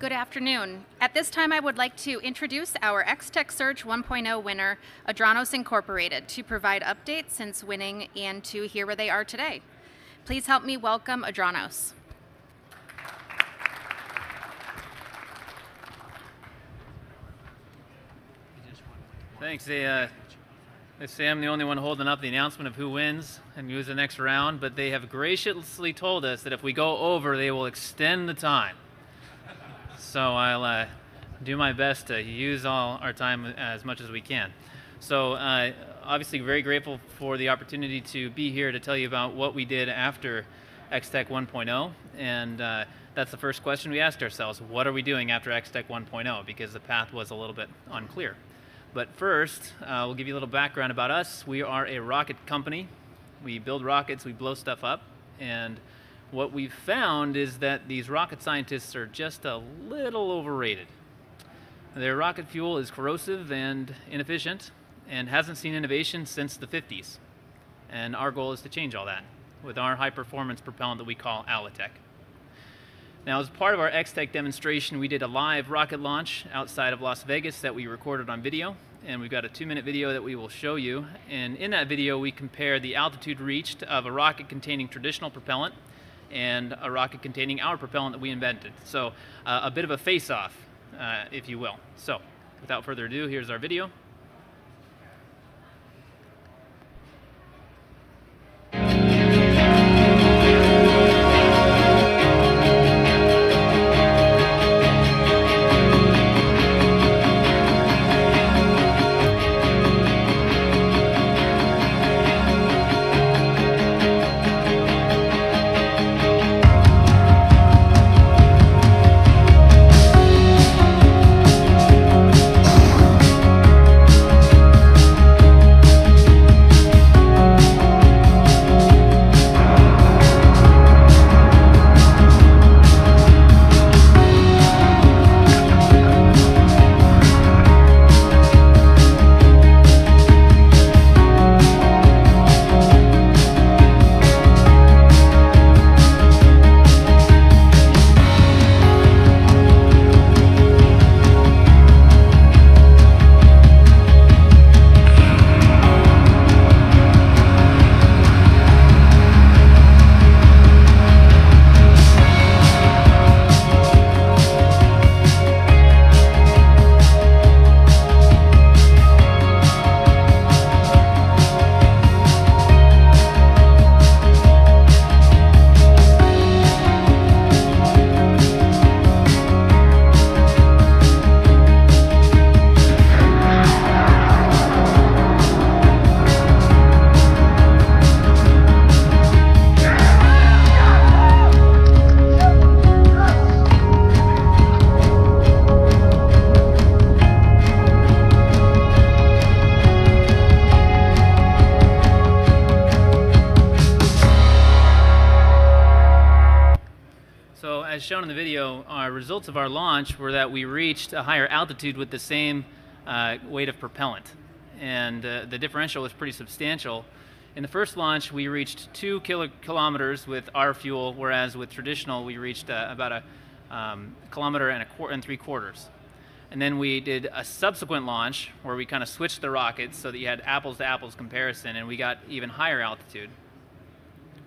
Good afternoon. At this time, I would like to introduce our X-Tech Search 1.0 winner, Adranos Incorporated, to provide updates since winning and to hear where they are today. Please help me welcome Adranos. Thanks. They say I'm the only one holding up the announcement of who wins and moves the next round, but they have graciously told us that if we go over, they will extend the time. So I'll do my best to use all our time as much as we can. So obviously very grateful for the opportunity to be here to tell you about what we did after X-Tech 1.0, and that's the first question we asked ourselves. What are we doing after X-Tech 1.0? Because the path was a little bit unclear. But first, we'll give you a little background about us. We are a rocket company. We build rockets, we blow stuff up, and what we've found is that these rocket scientists are just a little overrated. Their rocket fuel is corrosive and inefficient and hasn't seen innovation since the 50s. And our goal is to change all that with our high-performance propellant that we call AUSA. Now, as part of our X-Tech demonstration, we did a live rocket launch outside of Las Vegas that we recorded on video, and we've got a 2-minute video that we will show you. And in that video, we compare the altitude reached of a rocket containing traditional propellant and a rocket containing our propellant that we invented. So a bit of a face-off, if you will. So without further ado, here's our video. As shown in the video, our results of our launch were that we reached a higher altitude with the same weight of propellant. And the differential was pretty substantial. In the first launch, we reached 2 kilometers with our fuel, whereas with traditional, we reached about a kilometer and 3/4. And then we did a subsequent launch where we kind of switched the rockets so that you had apples to apples comparison, and we got even higher altitude.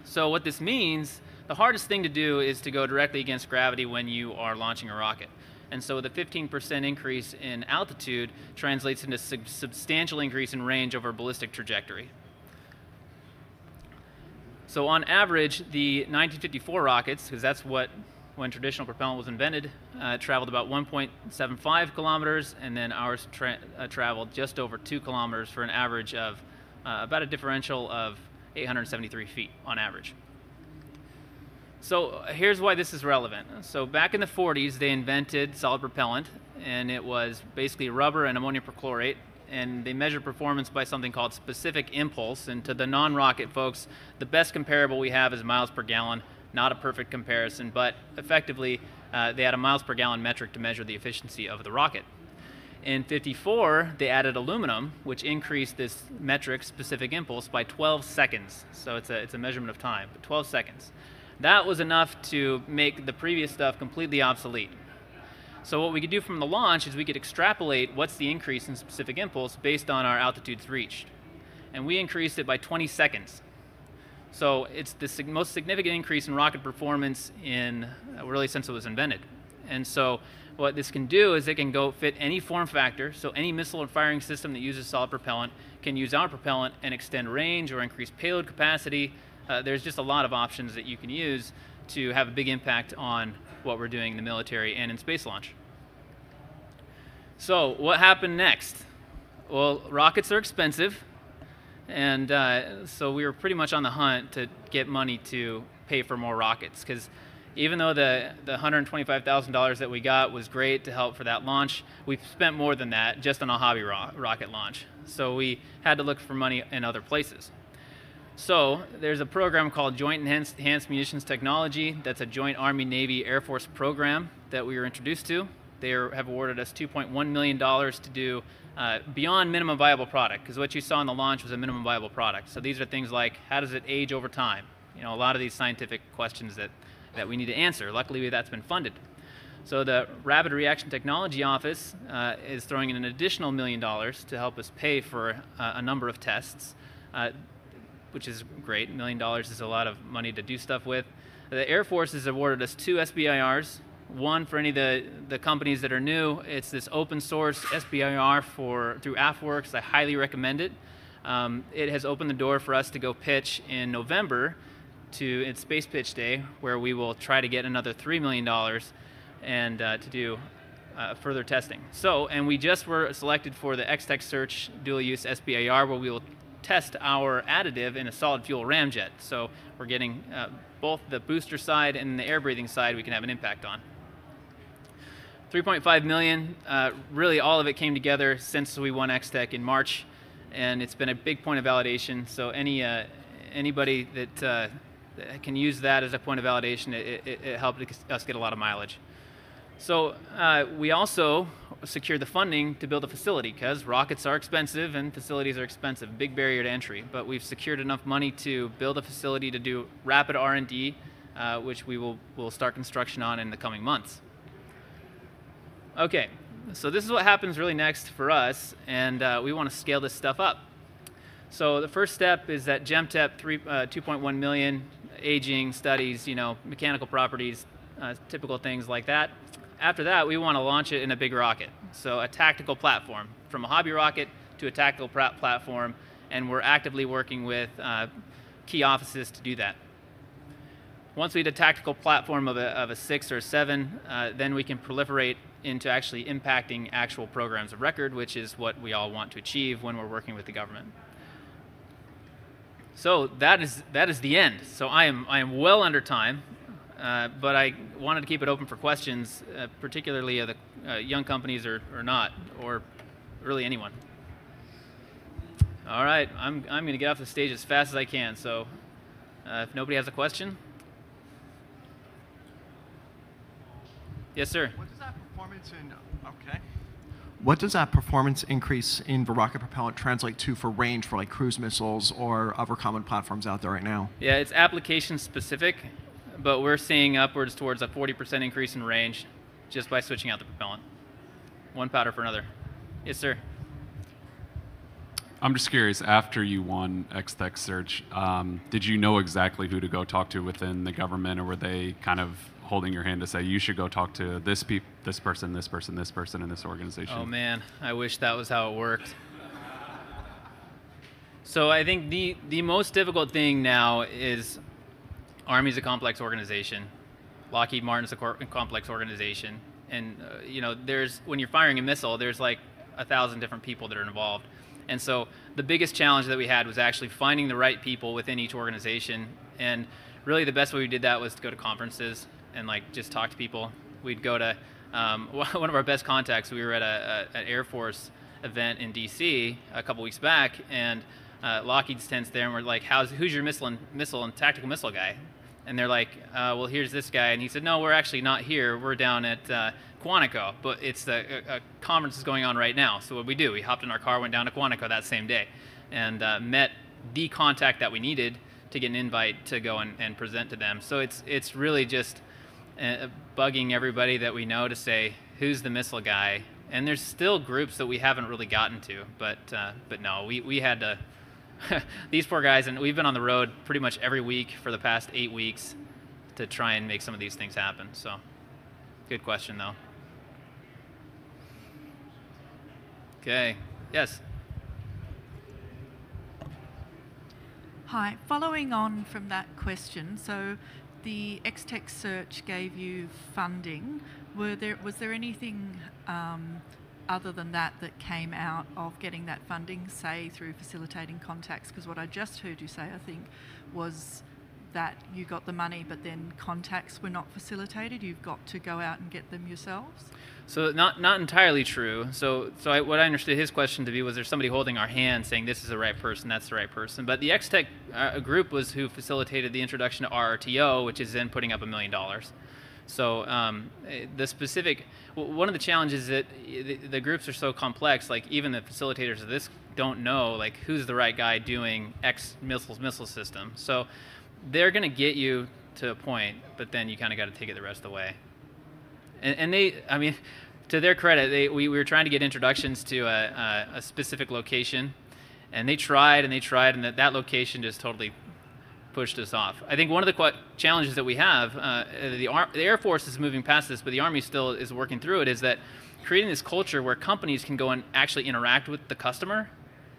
So what this means, the hardest thing to do is to go directly against gravity when you are launching a rocket. And so the 15% increase in altitude translates into a substantial increase in range over ballistic trajectory. So on average, the 1954 rockets, because that's when traditional propellant was invented, traveled about 1.75 kilometers, and then ours traveled just over 2 kilometers for an average of about a differential of 873 feet on average. So here's why this is relevant. So back in the 40s, they invented solid propellant, and it was basically rubber and ammonium perchlorate, and they measured performance by something called specific impulse. And to the non-rocket folks, the best comparable we have is miles per gallon. Not a perfect comparison, but effectively they had a miles per gallon metric to measure the efficiency of the rocket. In '54, they added aluminum, which increased this metric, specific impulse, by 12 seconds. So it's a measurement of time, but 12 seconds. That was enough to make the previous stuff completely obsolete. So what we could do from the launch is we could extrapolate what's the increase in specific impulse based on our altitudes reached. And we increased it by 20 seconds. So it's the most significant increase in rocket performance in really since it was invented. And so what this can do is it can go fit any form factor, so any missile and firing system that uses solid propellant can use our propellant and extend range or increase payload capacity. There's just a lot of options that you can use to have a big impact on what we're doing in the military and in space launch. So what happened next? Well, rockets are expensive, and so we were pretty much on the hunt to get money to pay for more rockets, because even though the $125,000 that we got was great to help for that launch, we spent more than that just on a hobby rocket launch. So we had to look for money in other places. So there's a program called Joint Enhanced Munitions Technology. That's a Joint Army, Navy, Air Force program that we were introduced to. They have awarded us $2.1 million to do beyond minimum viable product, because what you saw in the launch was a minimum viable product. So these are things like, how does it age over time? You know, a lot of these scientific questions that we need to answer. Luckily, that's been funded. So the Rapid Reaction Technology Office is throwing in an additional $1 million to help us pay for a number of tests, which is great. $1 million is a lot of money to do stuff with. The Air Force has awarded us 2 SBIRs. One for any of the companies that are new. It's this open source SBIR through AFWorks. I highly recommend it. It has opened the door for us to go pitch in November to its Space Pitch Day, where we will try to get another $3 million and to do further testing. So, and we just were selected for the X-Tech Search Dual Use SBIR, where we will test our additive in a solid fuel ramjet. So we're getting both the booster side and the air breathing side we can have an impact on. 3.5 million, really all of it came together since we won X-Tech in March, and it's been a big point of validation. So anybody that can use that as a point of validation, it helped us get a lot of mileage. So we also secured the funding to build a facility, because rockets are expensive and facilities are expensive, big barrier to entry. But we've secured enough money to build a facility to do rapid R&D, which we'll start construction on in the coming months. Okay, so this is what happens really next for us, and we want to scale this stuff up. So the first step is that GEMTEP 2.1 million, aging, studies, mechanical properties, typical things like that. After that, we want to launch it in a big rocket. So a tactical platform, from a hobby rocket to a tactical platform, and we're actively working with key offices to do that. Once we had a tactical platform of a 6 or 7, then we can proliferate into actually impacting actual programs of record, which is what we all want to achieve when we're working with the government. So that is the end. So I am well under time, but I wanted to keep it open for questions, particularly of the young companies or not, or really anyone. All right, I'm going to get off the stage as fast as I can. So if nobody has a question. Yes, sir. What does that performance What does that performance increase in the rocket propellant translate to for range for like cruise missiles or other common platforms out there right now? Yeah, it's application specific, but we're seeing upwards towards a 40% increase in range just by switching out the propellant. One powder for another. Yes, sir. I'm just curious, after you won X-Tech Search, did you know exactly who to go talk to within the government, or were they kind of holding your hand to say, you should go talk to this person, this person, this person in this organization? Oh man, I wish that was how it worked. So I think the most difficult thing now is Army's a complex organization. Lockheed Martin's a complex organization. And when you're firing a missile, there's like 1,000 different people that are involved. And so the biggest challenge that we had was actually finding the right people within each organization. And really the best way we did that was to go to conferences and like just talk to people. We'd go to one of our best contacts. We were at an Air Force event in DC a couple weeks back, and Lockheed's tents there, and we're like, who's your missile and tactical missile guy? And they're like, well, here's this guy. And he said, no, we're actually not here. We're down at Quantico, but it's a conference is going on right now. So what we do, we hopped in our car, went down to Quantico that same day, and met the contact that we needed to get an invite to go and present to them. So it's really just bugging everybody that we know to say, who's the missile guy. And there's still groups that we haven't really gotten to, but no, we had to, these poor guys, and we've been on the road pretty much every week for the past 8 weeks to try and make some of these things happen. So, good question though. Okay, yes. Hi, following on from that question, so the X-Tech search gave you funding. Was there anything other than that came out of getting that funding, say through facilitating contacts? Because what I just heard you say, I think, was that you got the money, but then contacts were not facilitated. You've got to go out and get them yourselves. So not entirely true. So what I understood his question to be was, there's somebody holding our hand saying this is the right person, that's the right person. But the X-Tech group was who facilitated the introduction to RRTO, which is then putting up $1 million. So the specific, one of the challenges is that the groups are so complex, like even the facilitators of this don't know like who's the right guy doing X missile system. So they're going to get you to a point, but then you kind of got to take it the rest of the way. And they, I mean, to their credit, we were trying to get introductions to a specific location, and they tried, and that location just totally pushed us off. I think one of the challenges that we have, the Air Force is moving past this, but the Army still is working through it, is that creating this culture where companies can go and actually interact with the customer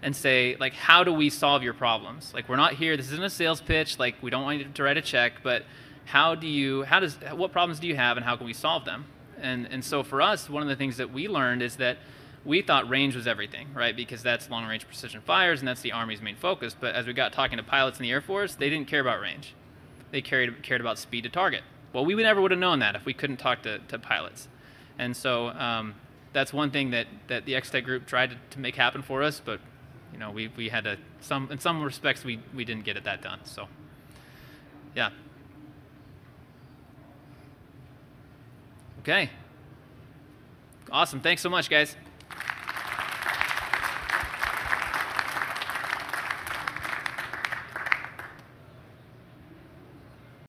and say, like, how do we solve your problems? Like, we're not here, this isn't a sales pitch, like, we don't want you to write a check, but what problems do you have and how can we solve them? And so for us, one of the things that we learned is that we thought range was everything, right? Because that's long-range precision fires, and that's the Army's main focus. But as we got talking to pilots in the Air Force, they didn't care about range. They cared about speed to target. Well, we never would have known that if we couldn't talk to pilots. And so that's one thing that the X-Tech group tried to make happen for us, but you know, we had to, in some respects, we didn't get that done. So, yeah. Okay. Awesome. Thanks so much, guys.